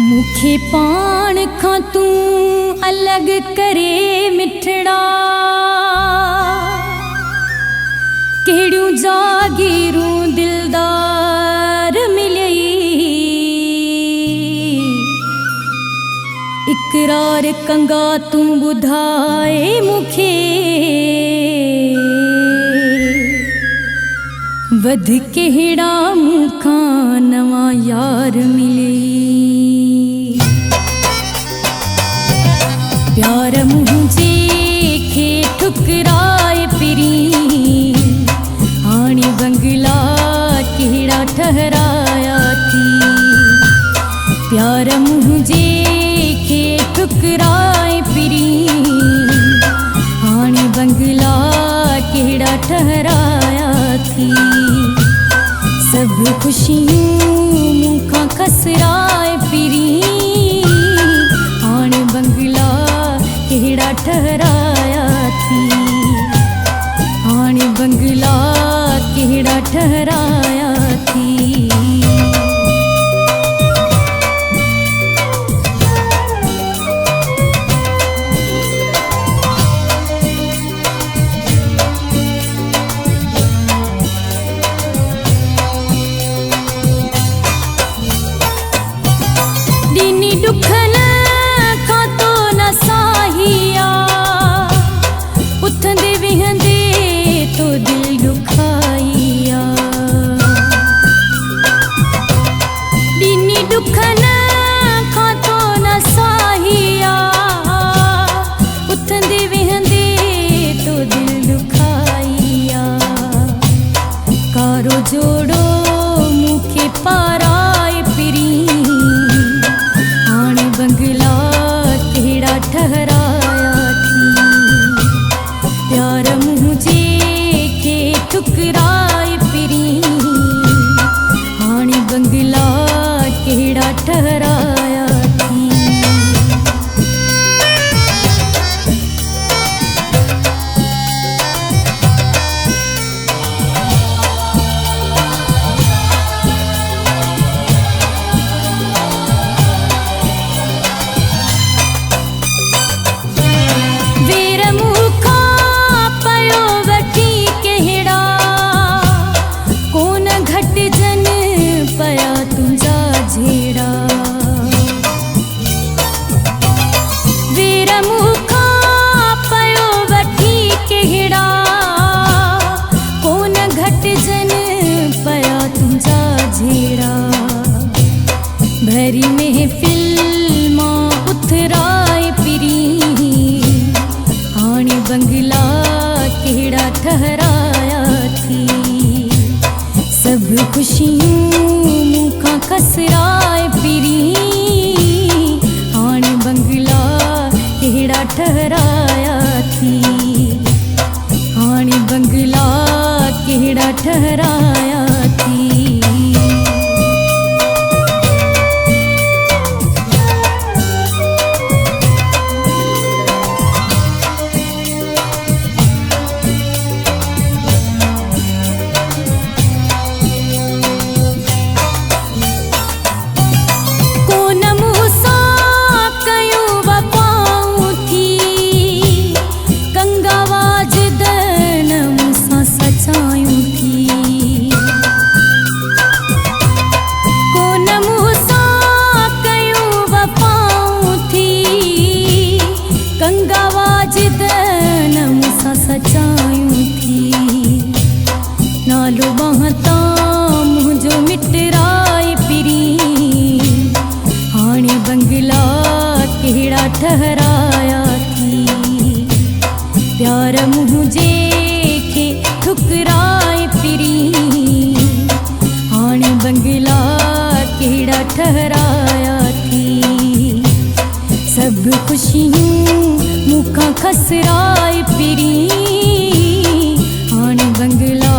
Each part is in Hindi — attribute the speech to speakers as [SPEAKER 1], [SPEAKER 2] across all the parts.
[SPEAKER 1] मुखे पाण खां तू अलग करे मिठड़ा केड़ियूं जागीरूं दिलदार मिलई इकरार कंगा तू बुधाए मुखे वध केड़ा मुखा नवा यार मिलई प्यार मुझे खे ठुकराए पिरी आणी बंगला केड़ा ठहराया थी प्यार मुझे खे ठुकराए पिरी आणी बंगला केड़ा ठहराया थी सब खुशियों मुखा खसराए पिरी आणी बंगला केड़ा ठहराया थी आणी बंगला केड़ा ठहराया थी दीनी दुखन खां तो न साहिया उथंदे विहंदे तो दिल दुखाइया दीनी दुखन खां तो न साहिया उथंदे विहंदे तो दिल दुखाइया कारो जोड़ो मुखे पाराए पिरी बंगला केड़ा ठहराया थी प्यार मुझे के ठुकराए पिरी आणी बंगला केड़ा ठहराया थी भरी महफिल मां उथराए पिरी आणी बंगला केड़ा ठहराया थी सब खुशियों मुखा खसराए पिरी आणी बंगला केड़ा ठहराया थी आणी बंगला केड़ा ठहराया थी नालो बहता मुझो मिटराए पिरी आणी बंगला केड़ा ठहराया थी प्यार मुझे के ठुकराए पिरी आणी बंगला केड़ा ठहराया थी सब खुशियों मुखा खसराए पिरी आणी बंगला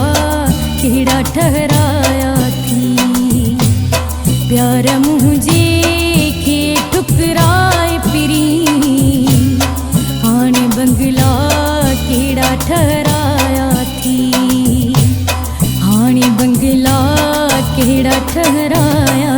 [SPEAKER 1] केड़ा ठहराया थी प्यार मुझे के ठुकराए पिरी आणी बंगला केड़ा ठहराया थी आणी बंगला केड़ा ठहराया